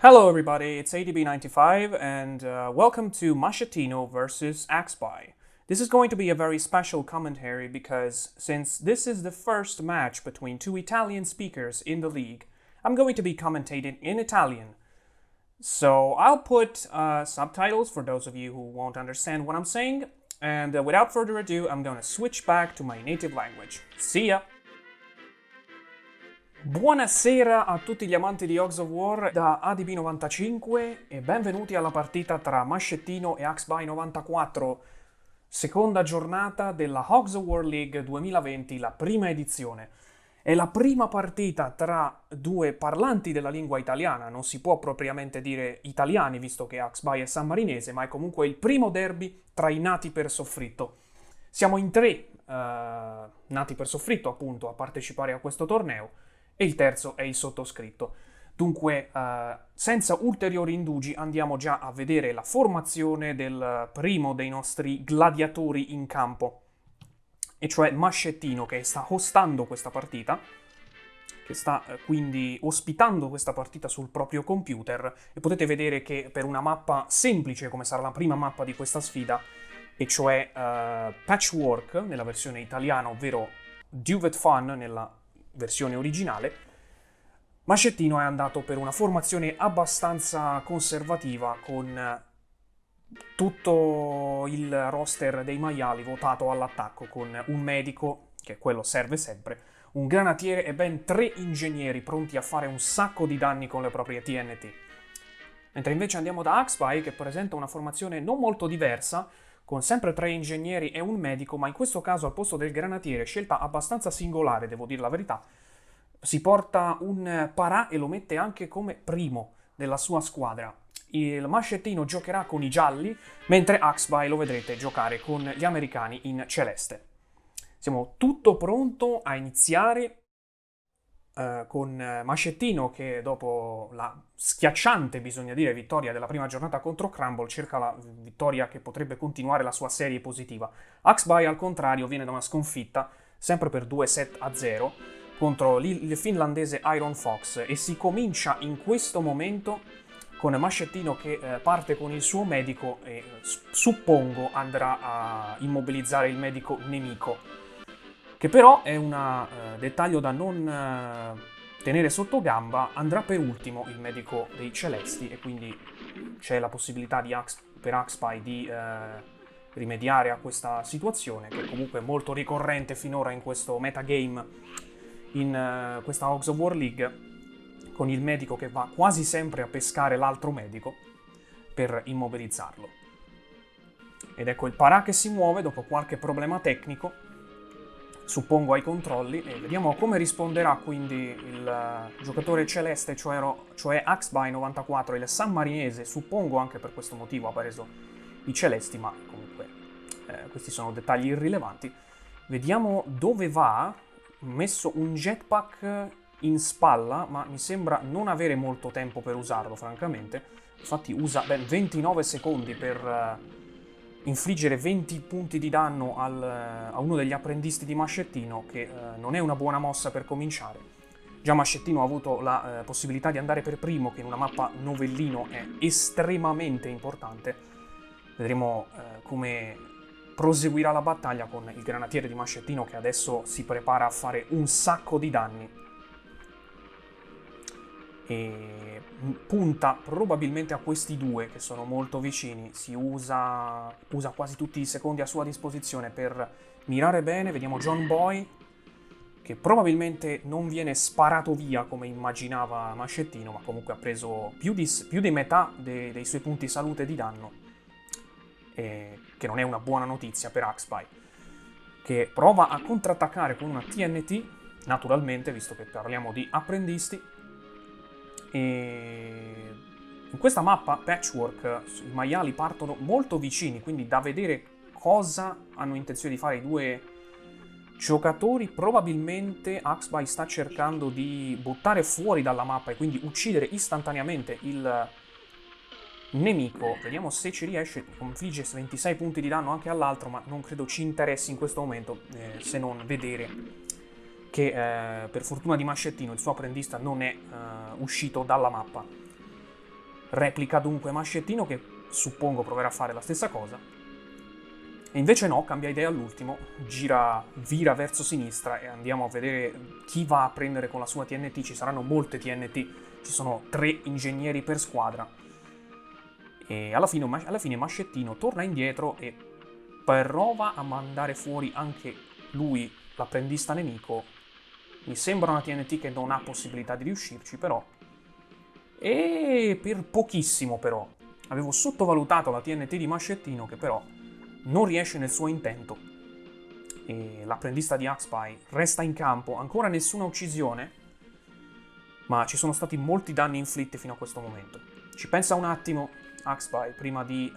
Hello everybody, it's ADB95 and welcome to Machettino versus Axby. This is going to be a very special commentary because since this is the first match between two Italian speakers in the league, I'm going to be commentating in Italian. So I'll put subtitles for those of you who won't understand what I'm saying, and without further ado, I'm going to switch back to my native language. See ya! Buonasera a tutti gli amanti di Hogs of War da ADB95 e benvenuti alla partita tra Machettino e Axby94, seconda giornata della Hogs of War League 2020, la prima edizione. È la prima partita tra due parlanti della lingua italiana, non si può propriamente dire italiani visto che Axby è sammarinese, ma è comunque il primo derby tra i nati per soffritto. Siamo in tre nati per soffritto appunto a partecipare a questo torneo, e il terzo è il sottoscritto. Dunque, senza ulteriori indugi, andiamo già a vedere la formazione del primo dei nostri gladiatori in campo, e cioè Machettino, che sta hostando questa partita, che sta quindi ospitando questa partita sul proprio computer, e potete vedere che per una mappa semplice, come sarà la prima mappa di questa sfida, e cioè Patchwork nella versione italiana, ovvero Duvet Fun nella versione originale, Machettino è andato per una formazione abbastanza conservativa con tutto il roster dei maiali votato all'attacco, con un medico, che quello serve sempre, un granatiere e ben 3 ingegneri pronti a fare un sacco di danni con le proprie TNT. Mentre invece andiamo da Axby, che presenta una formazione non molto diversa, con sempre 3 ingegneri e un medico, ma in questo caso al posto del granatiere, scelta abbastanza singolare, devo dire la verità, si porta un Parà e lo mette anche come primo della sua squadra. Il Machettino giocherà con i gialli, mentre Axby lo vedrete giocare con gli americani in celeste. Siamo tutto pronto a iniziare con Machettino che dopo la schiacciante, bisogna dire, vittoria della prima giornata contro Crumble cerca la vittoria che potrebbe continuare la sua serie positiva. Axby al contrario viene da una sconfitta, sempre per 2-7-0, contro il finlandese Iron Fox, e si comincia in questo momento con Machettino che parte con il suo medico e suppongo andrà a immobilizzare il medico nemico, che però è un dettaglio da non tenere sotto gamba. Andrà per ultimo il medico dei Celesti e quindi c'è la possibilità per Axby di rimediare a questa situazione, che comunque è molto ricorrente finora in questo metagame, in questa Hogs of War League, con il medico che va quasi sempre a pescare l'altro medico per immobilizzarlo. Ed ecco il Parà che si muove dopo qualche problema tecnico, suppongo ai controlli, e vediamo come risponderà quindi il giocatore celeste, cioè Axby94, il sammarinese. Suppongo anche per questo motivo ha preso i celesti, ma comunque questi sono dettagli irrilevanti. Vediamo dove va. Messo un jetpack in spalla, ma mi sembra non avere molto tempo per usarlo, francamente. Infatti usa ben 29 secondi per infliggere 20 punti di danno a uno degli apprendisti di Machettino, che non è una buona mossa per cominciare. Già Machettino ha avuto la possibilità di andare per primo, che in una mappa novellino è estremamente importante. Vedremo come proseguirà la battaglia con il granatiere di Machettino, che adesso si prepara a fare un sacco di danni e punta probabilmente a questi due che sono molto vicini. Usa quasi tutti i secondi a sua disposizione per mirare bene. Vediamo John Boy che probabilmente non viene sparato via come immaginava Machettino, ma comunque ha preso più di metà dei suoi punti salute di danno, che non è una buona notizia per Axby, che prova a contrattaccare con una TNT, naturalmente, visto che parliamo di apprendisti. E in questa mappa Patchwork i maiali partono molto vicini, quindi da vedere cosa hanno intenzione di fare i due giocatori. Probabilmente Axby sta cercando di buttare fuori dalla mappa e quindi uccidere istantaneamente il nemico. Vediamo se ci riesce. Infligge 26 punti di danno anche all'altro, ma non credo ci interessi in questo momento, se non vedere che per fortuna di Machettino il suo apprendista non è uscito dalla mappa. Replica dunque Mascettino, che suppongo proverà a fare la stessa cosa. E invece no, cambia idea all'ultimo, vira verso sinistra e andiamo a vedere chi va a prendere con la sua TNT. Ci saranno molte TNT, ci sono 3 ingegneri per squadra. E alla fine Mascettino torna indietro e prova a mandare fuori anche lui, l'apprendista nemico. Mi sembra una TNT che non ha possibilità di riuscirci, però. E per pochissimo, però. Avevo sottovalutato la TNT di Mascettino, che però non riesce nel suo intento. E l'apprendista di Axpy resta in campo, ancora nessuna uccisione, ma ci sono stati molti danni inflitti fino a questo momento. Ci pensa un attimo Axpy prima di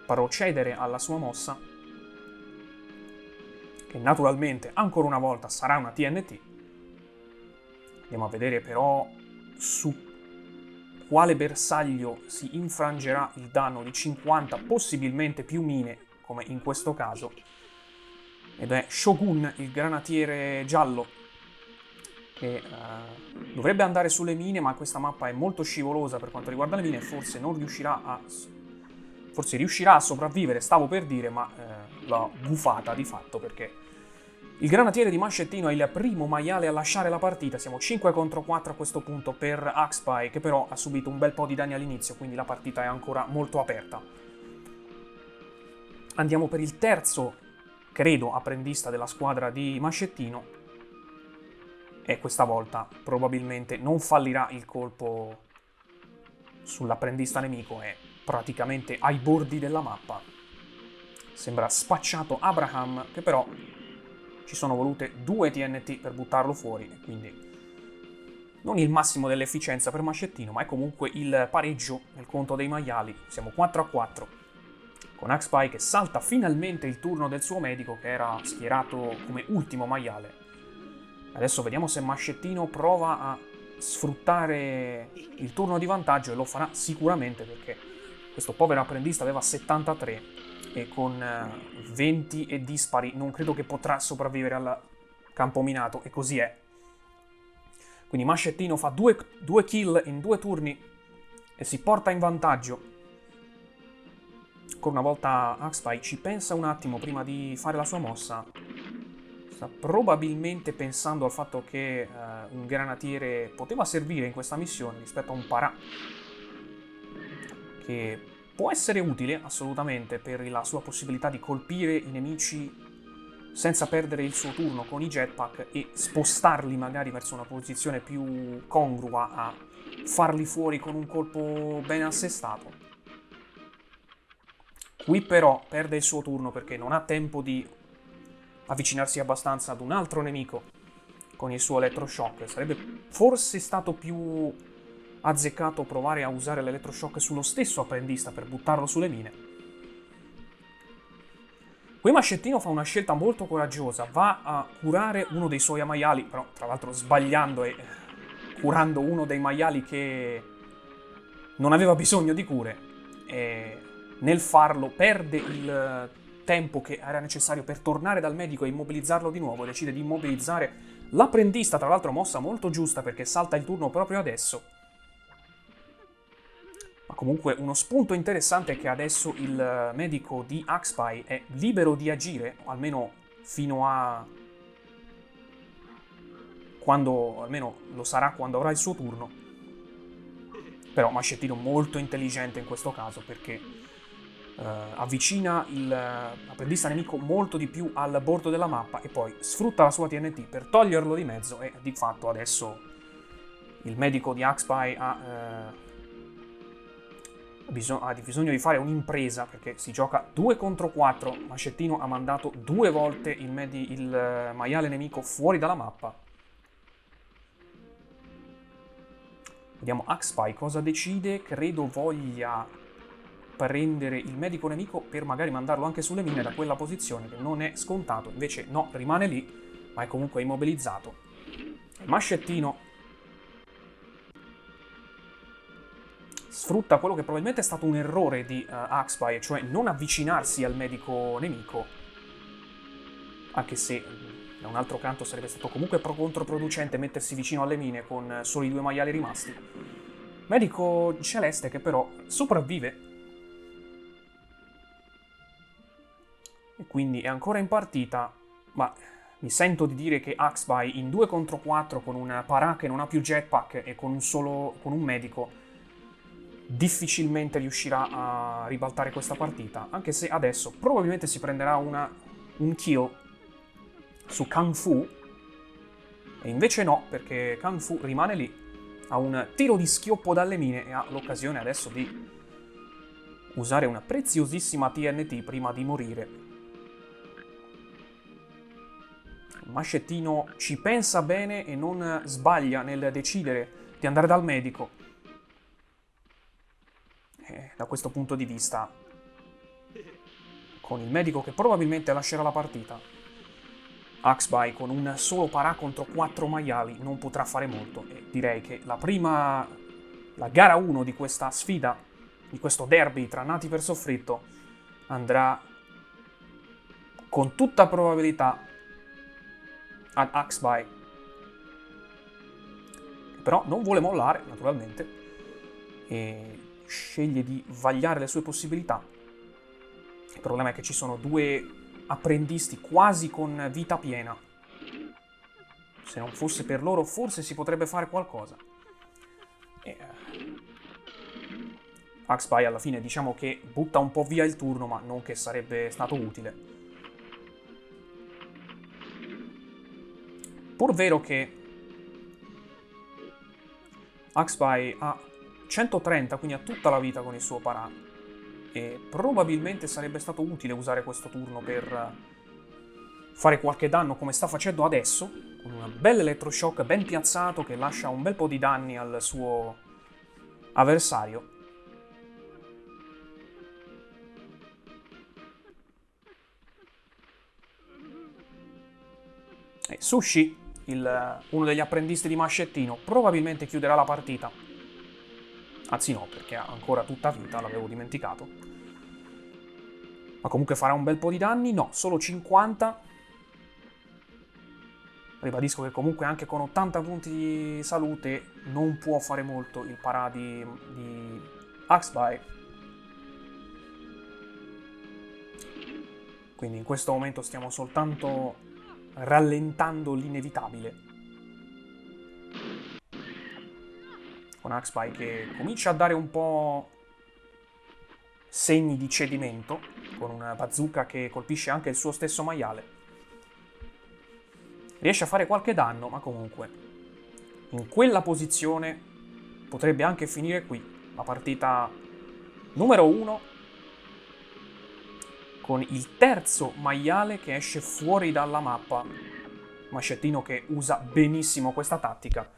procedere alla sua mossa, che naturalmente ancora una volta sarà una TNT. Andiamo a vedere però su quale bersaglio si infrangerà il danno di 50, possibilmente più mine, come in questo caso. Ed è Shogun, il granatiere giallo, che dovrebbe andare sulle mine, ma questa mappa è molto scivolosa per quanto riguarda le mine, forse riuscirà a sopravvivere, stavo per dire, ma l'ho gufata di fatto, perché il granatiere di Mascettino è il primo maiale a lasciare la partita. Siamo 5 contro 4 a questo punto per Axpy, che però ha subito un bel po' di danni all'inizio, quindi la partita è ancora molto aperta. Andiamo per il terzo, credo, apprendista della squadra di Mascettino, e questa volta probabilmente non fallirà il colpo sull'apprendista nemico, è praticamente ai bordi della mappa. Sembra spacciato Abraham, che però ci sono volute 2 TNT per buttarlo fuori, quindi non il massimo dell'efficienza per Mascettino, ma è comunque il pareggio nel conto dei maiali. Siamo 4 a 4, con Axpy che salta finalmente il turno del suo medico, che era schierato come ultimo maiale. Adesso vediamo se Mascettino prova a sfruttare il turno di vantaggio, e lo farà sicuramente, perché questo povero apprendista aveva 73 e con 20 e dispari non credo che potrà sopravvivere al campo minato, e così è. Quindi Mascettino fa 2 kill in 2 turni e si porta in vantaggio. Ancora una volta Axpy ci pensa un attimo prima di fare la sua mossa. Sta probabilmente pensando al fatto che un granatiere poteva servire in questa missione rispetto a un parà, che può essere utile assolutamente per la sua possibilità di colpire i nemici senza perdere il suo turno con i jetpack e spostarli magari verso una posizione più congrua a farli fuori con un colpo ben assestato. Qui però perde il suo turno perché non ha tempo di avvicinarsi abbastanza ad un altro nemico con il suo elettroshock. Sarebbe forse stato più azzeccato provare a usare l'elettroshock sullo stesso apprendista per buttarlo sulle mine. Qui Mascettino fa una scelta molto coraggiosa, va a curare uno dei suoi maiali, però tra l'altro sbagliando e curando uno dei maiali che non aveva bisogno di cure, e nel farlo perde il tempo che era necessario per tornare dal medico e immobilizzarlo di nuovo. Decide di immobilizzare l'apprendista, tra l'altro mossa molto giusta perché salta il turno proprio adesso. Ma comunque uno spunto interessante è che adesso il medico di Axpy è libero di agire, o almeno fino a quando, almeno lo sarà quando avrà il suo turno. Però Mascettino molto intelligente in questo caso, perché avvicina l'apprendista nemico molto di più al bordo della mappa e poi sfrutta la sua TNT per toglierlo di mezzo, e di fatto adesso il medico di Axpy ha bisogno di fare un'impresa, perché si gioca 2 contro 4. Mascettino ha mandato 2 volte il maiale nemico fuori dalla mappa. Vediamo Axpy cosa decide. Credo voglia prendere il medico nemico per magari mandarlo anche sulle mine da quella posizione, che non è scontato. Invece no, rimane lì, ma è comunque immobilizzato. Mascettino sfrutta quello che probabilmente è stato un errore di Axpy, cioè non avvicinarsi al medico nemico, anche se da un altro canto sarebbe stato comunque controproducente mettersi vicino alle mine con soli 2 maiali rimasti. Medico celeste che però sopravvive. E quindi è ancora in partita, ma mi sento di dire che Axby in 2 contro 4 con un Parà che non ha più jetpack e con un medico difficilmente riuscirà a ribaltare questa partita, anche se adesso probabilmente si prenderà un kill su Kung Fu, e invece no, perché Kung Fu rimane lì, ha un tiro di schioppo dalle mine e ha l'occasione adesso di usare una preziosissima TNT prima di morire. Mascettino ci pensa bene e non sbaglia nel decidere di andare dal medico. E da questo punto di vista, con il medico che probabilmente lascerà la partita, Axby con un solo Parà contro 4 maiali non potrà fare molto. E direi che la gara 1 di questa sfida, di questo derby tra nati per soffritto, andrà con tutta probabilità ad Axby, però non vuole mollare naturalmente e sceglie di vagliare le sue possibilità. Il problema è che ci sono 2 apprendisti quasi con vita piena. Se non fosse per loro forse si potrebbe fare qualcosa. E Axby alla fine diciamo che butta un po' via il turno, ma non che sarebbe stato utile. Pur vero che Axby ha 130, quindi ha tutta la vita con il suo Parà, e probabilmente sarebbe stato utile usare questo turno per fare qualche danno come sta facendo adesso, con un bel elettroshock ben piazzato che lascia un bel po' di danni al suo avversario. E Sushi, uno degli apprendisti di Mascettino, probabilmente chiuderà la partita. Anzi no, perché ha ancora tutta vita, l'avevo dimenticato. Ma comunque farà un bel po' di danni? No, solo 50. Ribadisco che comunque anche con 80 punti di salute non può fare molto il Parà di Axby. Quindi in questo momento stiamo soltanto rallentando l'inevitabile. Con Axby che comincia a dare un po' segni di cedimento, con una bazooka che colpisce anche il suo stesso maiale. Riesce a fare qualche danno, ma comunque in quella posizione potrebbe anche finire qui la partita numero 1, con il terzo maiale che esce fuori dalla mappa. Mascettino che usa benissimo questa tattica.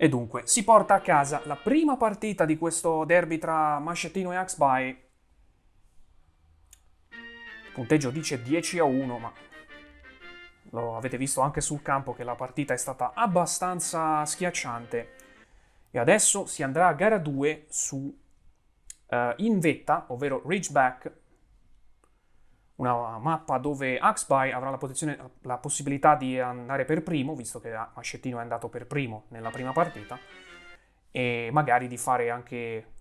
E dunque si porta a casa la prima partita di questo derby tra Mascettino e Axby. Il punteggio dice 10-1, ma lo avete visto anche sul campo che la partita è stata abbastanza schiacciante. E adesso si andrà a gara 2 su in vetta, ovvero Ridgeback, una mappa dove Axby avrà la possibilità di andare per primo, visto che Mascettino è andato per primo nella prima partita, e magari di fare anche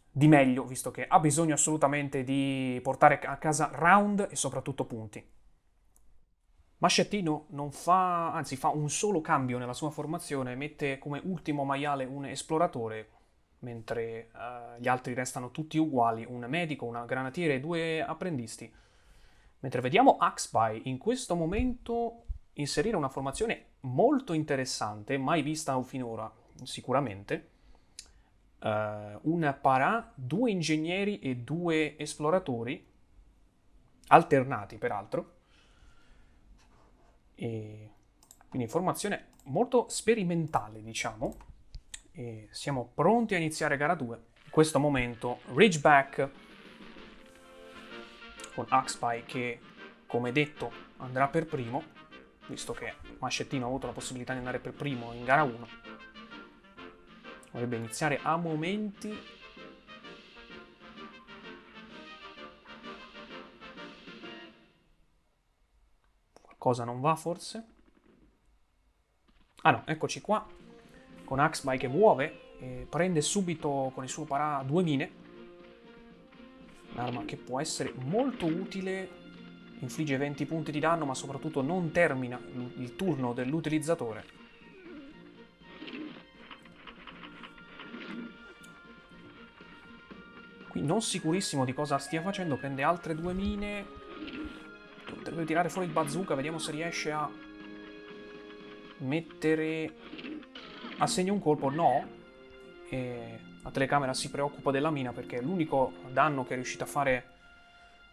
di meglio, visto che ha bisogno assolutamente di portare a casa round e soprattutto punti. Mascettino non fa, anzi fa un solo cambio nella sua formazione, mette come ultimo maiale un esploratore, mentre gli altri restano tutti uguali, un medico, una granatiere e 2 apprendisti. Mentre vediamo Axby in questo momento inserire una formazione molto interessante, mai vista finora sicuramente. Un Parà, 2 ingegneri e 2 esploratori, alternati peraltro. E quindi formazione molto sperimentale, diciamo. E siamo pronti a iniziare gara 2. In questo momento Ridgeback con Axby che, come detto, andrà per primo, visto che Mascettino ha avuto la possibilità di andare per primo in gara 1. Dovrebbe iniziare a momenti. Qualcosa non va forse? Ah no, eccoci qua, con Axby che muove e prende subito con il suo parà 2 mine. Un'arma che può essere molto utile, infligge 20 punti di danno, ma soprattutto non termina il turno dell'utilizzatore. Qui non sicurissimo di cosa stia facendo, prende altre 2 mine. Dovrebbe tirare fuori il bazooka, vediamo se riesce a mettere a segno un colpo. No. E la telecamera si preoccupa della mina perché è l'unico danno che è riuscito a fare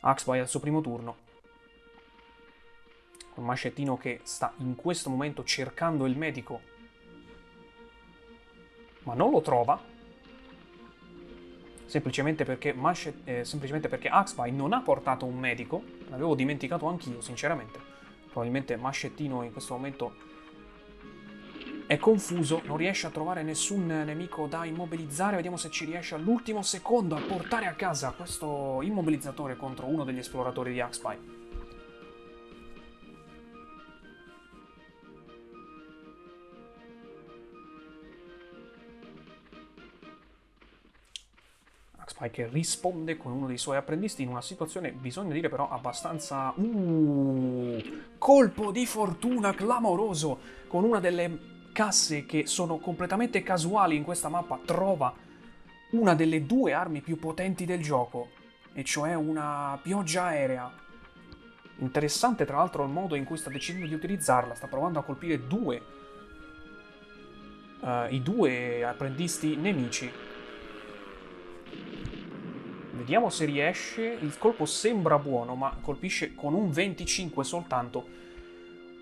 Axby al suo primo turno. Un mascettino che sta in questo momento cercando il medico, ma non lo trova, semplicemente perché Axby non ha portato un medico. L'avevo dimenticato anch'io, sinceramente. Probabilmente Mascettino in questo momento è confuso, non riesce a trovare nessun nemico da immobilizzare. Vediamo se ci riesce all'ultimo secondo a portare a casa questo immobilizzatore contro uno degli esploratori di Axby. Axby che risponde con uno dei suoi apprendisti in una situazione, bisogna dire però, abbastanza... colpo di fortuna clamoroso con una delle casse che sono completamente casuali in questa mappa. Trova una delle 2 armi più potenti del gioco, e cioè una pioggia aerea. Interessante tra l'altro il modo in cui sta decidendo di utilizzarla. Sta provando a colpire i 2 apprendisti nemici. Vediamo se riesce. Il colpo sembra buono, ma colpisce con un 25 soltanto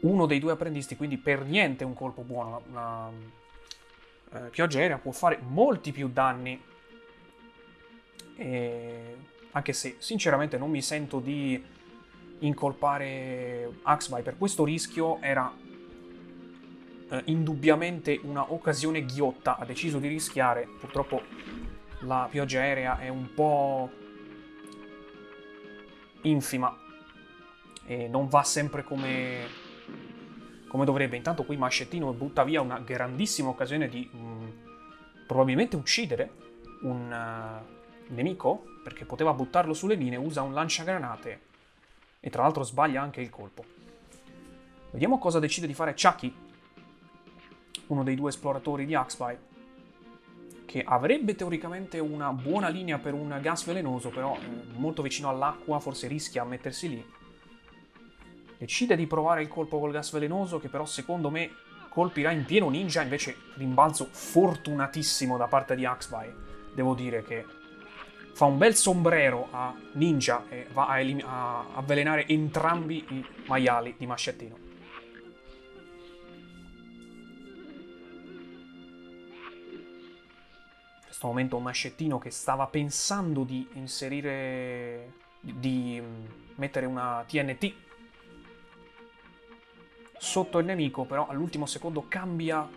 uno dei 2 apprendisti, quindi per niente un colpo buono. Una pioggia aerea può fare molti più danni, anche se sinceramente non mi sento di incolpare Axby per questo rischio. Era indubbiamente una occasione ghiotta, ha deciso di rischiare. Purtroppo la pioggia aerea è un po' infima e non va sempre come dovrebbe. Intanto qui Mascettino butta via una grandissima occasione di probabilmente uccidere un nemico, perché poteva buttarlo sulle mine. Usa un lanciagranate e tra l'altro sbaglia anche il colpo. Vediamo cosa decide di fare Chucky, uno dei 2 esploratori di Axby, che avrebbe teoricamente una buona linea per un gas velenoso, però molto vicino all'acqua, forse rischia a mettersi lì. Decide di provare il colpo col gas velenoso, che però secondo me colpirà in pieno ninja. Invece rimbalzo fortunatissimo da parte di Axby. Devo dire che fa un bel sombrero a ninja e va a avvelenare entrambi i maiali di Mascettino. In questo momento un Mascettino che stava pensando di inserire, di mettere una TNT sotto il nemico, però all'ultimo secondo cambia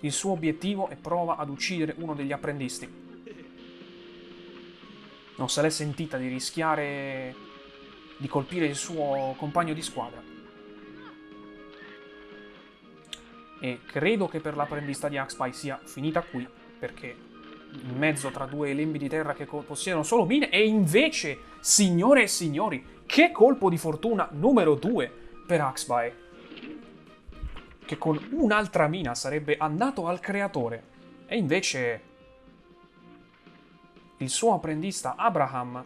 il suo obiettivo e prova ad uccidere uno degli apprendisti. Non se l'è sentita di rischiare di colpire il suo compagno di squadra. E credo che per l'apprendista di Axby sia finita qui, perché in mezzo tra 2 lembi di terra che possiedono solo mine. E invece, signore e signori, che colpo di fortuna numero 2 per Axby, che con un'altra mina sarebbe andato al creatore. E invece il suo apprendista Abraham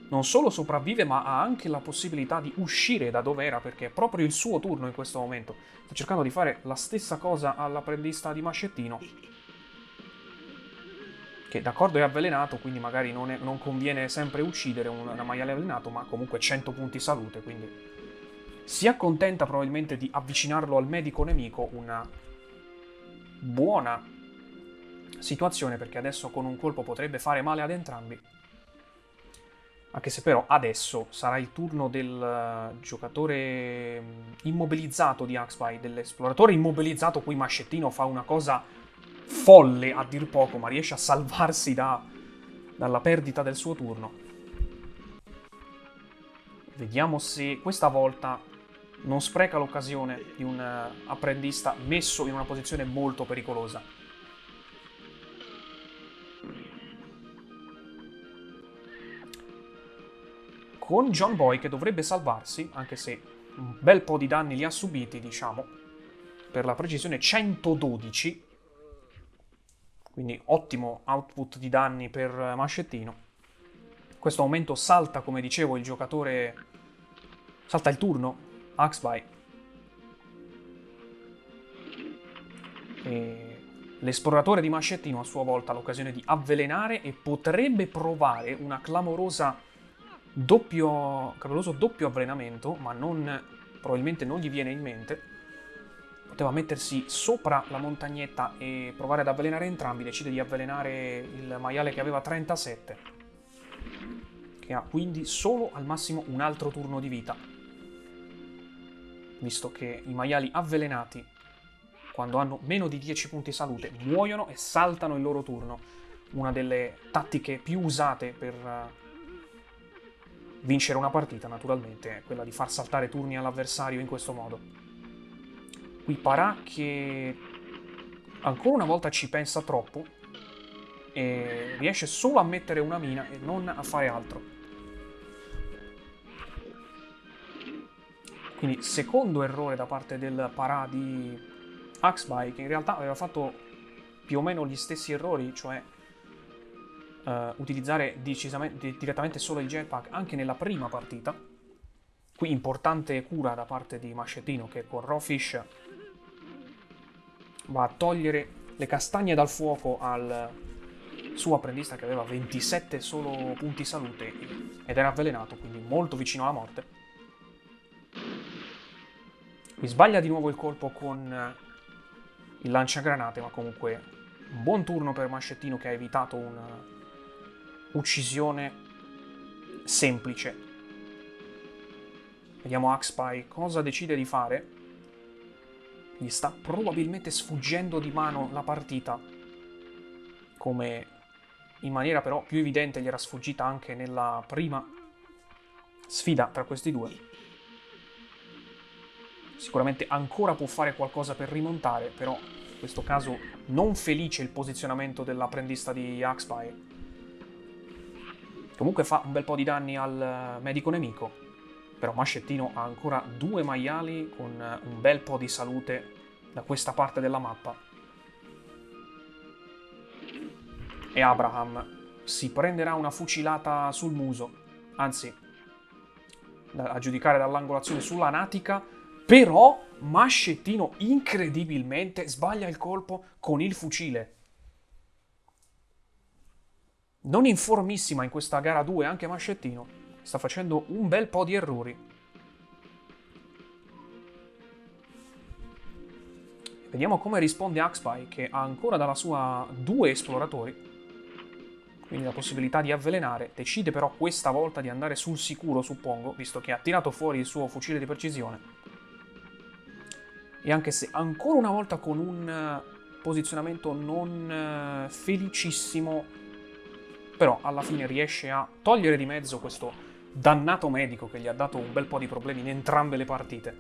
non solo sopravvive, ma ha anche la possibilità di uscire da dove era, perché è proprio il suo turno in questo momento. Sta cercando di fare la stessa cosa all'apprendista di Mascettino, che d'accordo è avvelenato, quindi magari non conviene sempre uccidere un maiale avvelenato, ma comunque 100 punti salute, quindi si accontenta probabilmente di avvicinarlo al medico nemico. Una buona situazione, perché adesso con un colpo potrebbe fare male ad entrambi. Anche se però adesso sarà il turno del giocatore immobilizzato di Axby, dell'esploratore immobilizzato. Qui Mascettino fa una cosa folle a dir poco, ma riesce a salvarsi dalla perdita del suo turno. Vediamo se questa volta non spreca l'occasione di un apprendista messo in una posizione molto pericolosa. Con John Boy che dovrebbe salvarsi, anche se un bel po' di danni li ha subiti, diciamo, per la precisione 112, quindi ottimo output di danni per Mascettino. In questo momento salta, come dicevo, il giocatore, salta il turno, Axby, e l'esploratore di Mascettino a sua volta ha l'occasione di avvelenare e potrebbe provare una clamoroso doppio avvelenamento, ma probabilmente non gli viene in mente. Poteva mettersi sopra la montagnetta e provare ad avvelenare entrambi. Decide di avvelenare il maiale che aveva 37, che ha quindi solo al massimo un altro turno di vita, visto che i maiali avvelenati, quando hanno meno di 10 punti salute, muoiono e saltano il loro turno. Una delle tattiche più usate per vincere una partita, naturalmente, è quella di far saltare turni all'avversario in questo modo. Qui Parà che ancora una volta ci pensa troppo e riesce solo a mettere una mina e non a fare altro. Quindi secondo errore da parte del Parà di Axby, che in realtà aveva fatto più o meno gli stessi errori, cioè utilizzare direttamente solo il jetpack anche nella prima partita. Qui importante cura da parte di Mascettino, che con Rawfish va a togliere le castagne dal fuoco al suo apprendista che aveva 27 solo punti salute ed era avvelenato, quindi molto vicino alla morte. Qui sbaglia di nuovo il colpo con il lanciagranate, ma comunque un buon turno per Mascettino che ha evitato un'uccisione semplice. Vediamo Axby cosa decide di fare. Gli sta probabilmente sfuggendo di mano la partita, come in maniera però più evidente gli era sfuggita anche nella prima sfida tra questi due. Sicuramente ancora può fare qualcosa per rimontare, però in questo caso non felice il posizionamento dell'apprendista di Axby. Comunque fa un bel po' di danni al medico nemico, però Mascettino ha ancora 2 maiali con un bel po' di salute da questa parte della mappa. E Abraham si prenderà una fucilata sul muso, anzi, a giudicare dall'angolazione sulla natica, però Mascettino incredibilmente sbaglia il colpo con il fucile. Non informissima in questa gara 2 anche Mascettino. Sta facendo un bel po' di errori. Vediamo come risponde Axby, che ha ancora dalla sua 2 esploratori, quindi la possibilità di avvelenare. Decide però questa volta di andare sul sicuro, suppongo, visto che ha tirato fuori il suo fucile di precisione. E anche se ancora una volta con un posizionamento non felicissimo, però alla fine riesce a togliere di mezzo questo dannato medico che gli ha dato un bel po' di problemi in entrambe le partite.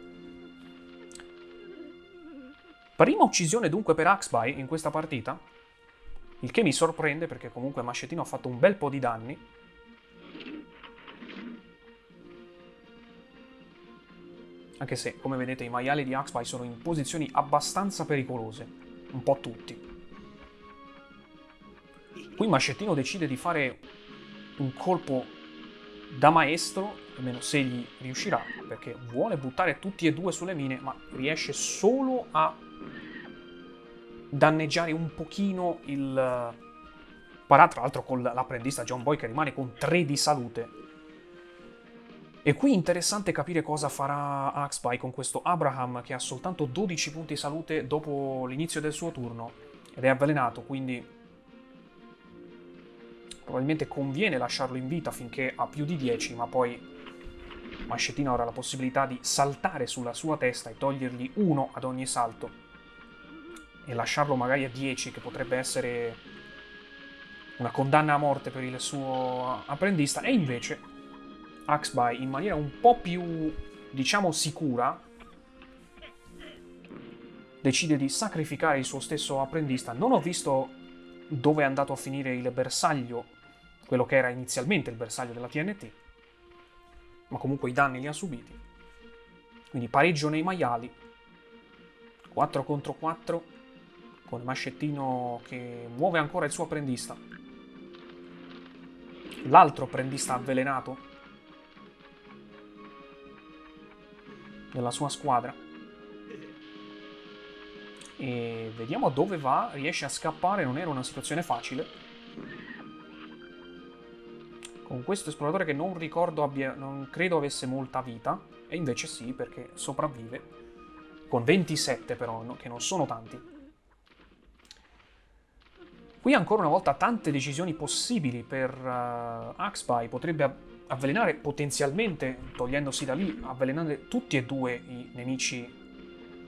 Prima uccisione dunque per Axby in questa partita, il che mi sorprende perché comunque Mascettino ha fatto un bel po' di danni. Anche se, come vedete, i maiali di Axby sono in posizioni abbastanza pericolose, un po' tutti. Qui Mascettino decide di fare un colpo da maestro, almeno se gli riuscirà, perché vuole buttare tutti e 2 sulle mine, ma riesce solo a danneggiare un pochino il Parà, tra l'altro con l'apprendista John Boy che rimane con 3 di salute. E qui interessante capire cosa farà Axby con questo Abraham che ha soltanto 12 punti salute dopo l'inizio del suo turno ed è avvelenato, quindi probabilmente conviene lasciarlo in vita finché ha più di 10, ma poi Mascettino avrà la possibilità di saltare sulla sua testa e togliergli 1 ad ogni salto e lasciarlo magari a 10, che potrebbe essere una condanna a morte per il suo apprendista. E invece Axby, in maniera un po' più, diciamo, sicura, decide di sacrificare il suo stesso apprendista. Non ho visto dove è andato a finire il bersaglio, quello che era inizialmente il bersaglio della TNT, ma comunque i danni li ha subiti. Quindi pareggio nei maiali, 4 contro 4, con Mascettino che muove ancora il suo apprendista. L'altro apprendista avvelenato della sua squadra. E vediamo dove va, riesce a scappare, non era una situazione facile. Con questo esploratore che non ricordo non credo avesse molta vita, e invece sì, perché sopravvive. Con 27 però, che non sono tanti. Qui ancora una volta tante decisioni possibili per Axby. Potrebbe avvelenare potenzialmente, togliendosi da lì, avvelenare tutti e due i nemici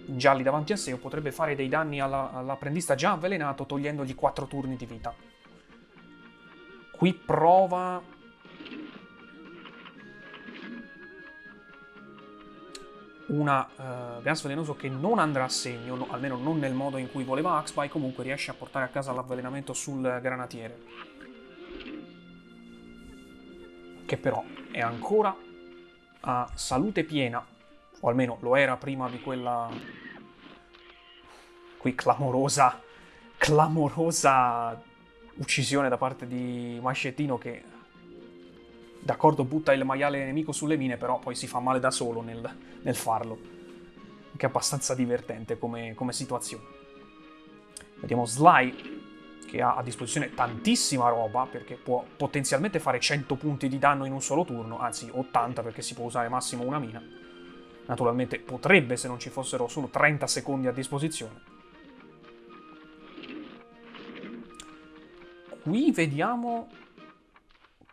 gialli davanti a sé, o potrebbe fare dei danni all'apprendista già avvelenato, togliendogli 4 turni di vita. Qui prova una gas velenoso che non andrà a segno, no, almeno non nel modo in cui voleva Axby. Comunque riesce a portare a casa l'avvelenamento sul granatiere, che però è ancora a salute piena, o almeno lo era prima di quella qui clamorosa uccisione da parte di Mascettino, che d'accordo butta il maiale nemico sulle mine, però poi si fa male da solo nel farlo, che è abbastanza divertente come situazione. Vediamo Sly, che ha a disposizione tantissima roba, perché può potenzialmente fare 100 punti di danno in un solo turno, anzi 80, perché si può usare massimo una mina. Naturalmente potrebbe, se non ci fossero solo 30 secondi a disposizione. Qui vediamo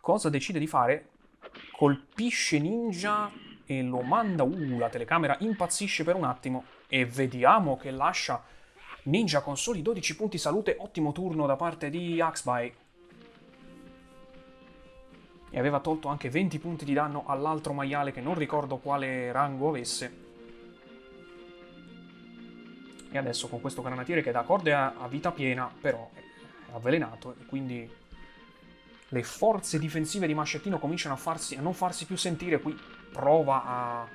cosa decide di fare. Colpisce Ninja e lo manda. La telecamera impazzisce per un attimo e vediamo che lascia Ninja con soli 12 punti salute. Ottimo turno da parte di Axby. E aveva tolto anche 20 punti di danno all'altro maiale, che non ricordo quale rango avesse. E adesso con questo granatiere che d'accordo è a vita piena, però è avvelenato, e quindi le forze difensive di Mascettino cominciano a non farsi più sentire. Qui prova a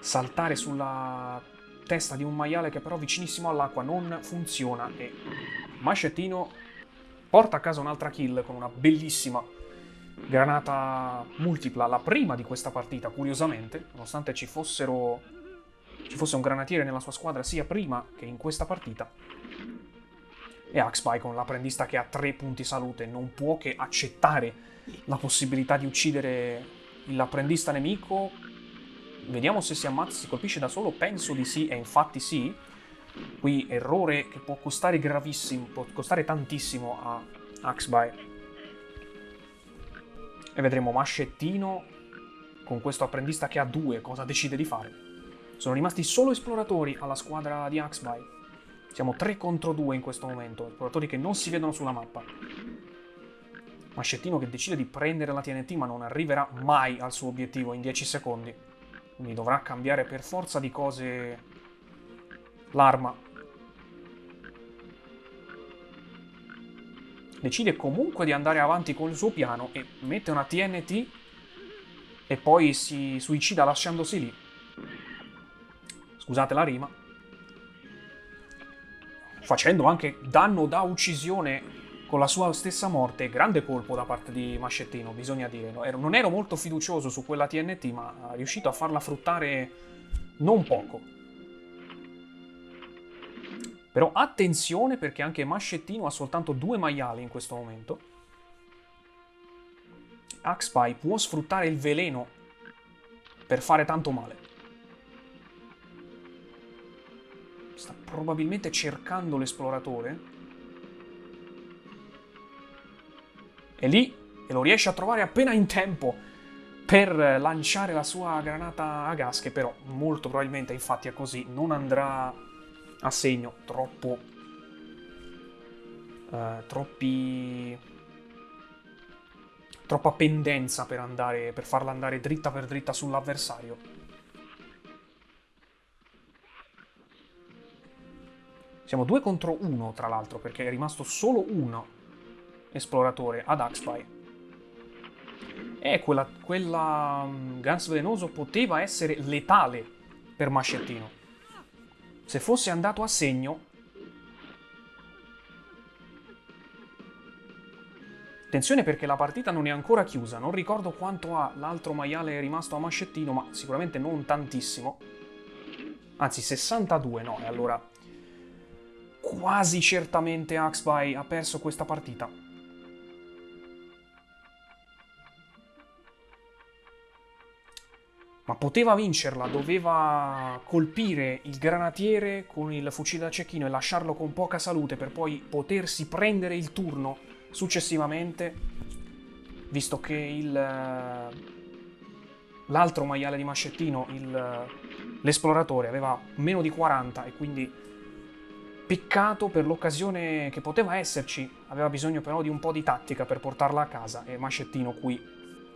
saltare sulla testa di un maiale che però vicinissimo all'acqua, non funziona, e Mascettino porta a casa un'altra kill con una bellissima granata multipla, la prima di questa partita, curiosamente, nonostante ci fosse un granatiere nella sua squadra sia prima che in questa partita. E Axby, con l'apprendista che ha 3 punti salute, non può che accettare la possibilità di uccidere l'apprendista nemico. Vediamo se si ammazza, si colpisce da solo, penso di sì, e infatti sì. Qui errore che può costare gravissimo, può costare tantissimo a Axby. E vedremo Mascettino con questo apprendista che ha 2, cosa decide di fare. Sono rimasti solo esploratori alla squadra di Axby. Siamo 3 contro 2 in questo momento, esploratori che non si vedono sulla mappa. Mascettino che decide di prendere la TNT, ma non arriverà mai al suo obiettivo in 10 secondi. Quindi dovrà cambiare per forza di cose l'arma. Decide comunque di andare avanti con il suo piano e mette una TNT e poi si suicida lasciandosi lì. Scusate la rima. Facendo anche danno da uccisione con la sua stessa morte. Grande colpo da parte di Mascettino, bisogna dire. Non ero molto fiducioso su quella TNT, ma è riuscito a farla fruttare non poco. Però attenzione, perché anche Mascettino ha soltanto 2 maiali in questo momento. Axby può sfruttare il veleno per fare tanto male. Sta probabilmente cercando l'esploratore. È lì e lo riesce a trovare appena in tempo per lanciare la sua granata a gas, che però molto probabilmente, infatti è così, non andrà a segno. Troppa pendenza per farla andare dritta per dritta sull'avversario. Siamo 2 contro 1, tra l'altro, perché è rimasto solo un esploratore ad Axpy. E quella Gans Velenoso poteva essere letale per Mascettino. Se fosse andato a segno... Attenzione perché la partita non è ancora chiusa, non ricordo quanto ha l'altro maiale rimasto a Mascettino, ma sicuramente non tantissimo. Anzi, 62, no, e allora quasi certamente Axpy ha perso questa partita. Ma poteva vincerla, doveva colpire il granatiere con il fucile da cecchino e lasciarlo con poca salute per poi potersi prendere il turno successivamente, visto che l'altro maiale di Mascettino, l'esploratore, aveva meno di 40 e quindi peccato per l'occasione che poteva esserci, aveva bisogno però di un po' di tattica per portarla a casa e Mascettino qui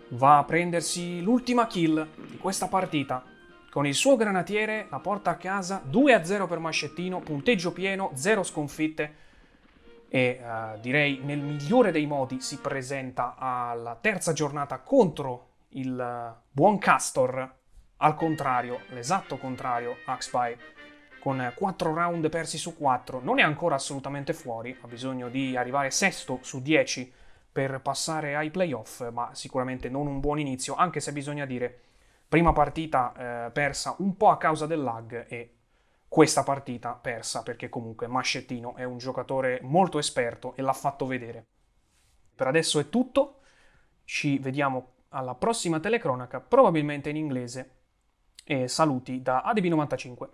va a prendersi l'ultima kill di questa partita. Con il suo granatiere la porta a casa, 2-0 per Mascettino, punteggio pieno, 0 sconfitte e direi nel migliore dei modi si presenta alla terza giornata contro il buon Castor, al contrario, l'esatto contrario, Axpy, con 4 round persi su 4, non è ancora assolutamente fuori, ha bisogno di arrivare sesto su 10 per passare ai playoff, ma sicuramente non un buon inizio, anche se bisogna dire, prima partita persa un po' a causa del lag e questa partita persa perché comunque Mascettino è un giocatore molto esperto e l'ha fatto vedere. Per adesso è tutto, ci vediamo alla prossima telecronaca, probabilmente in inglese, e saluti da ADB95.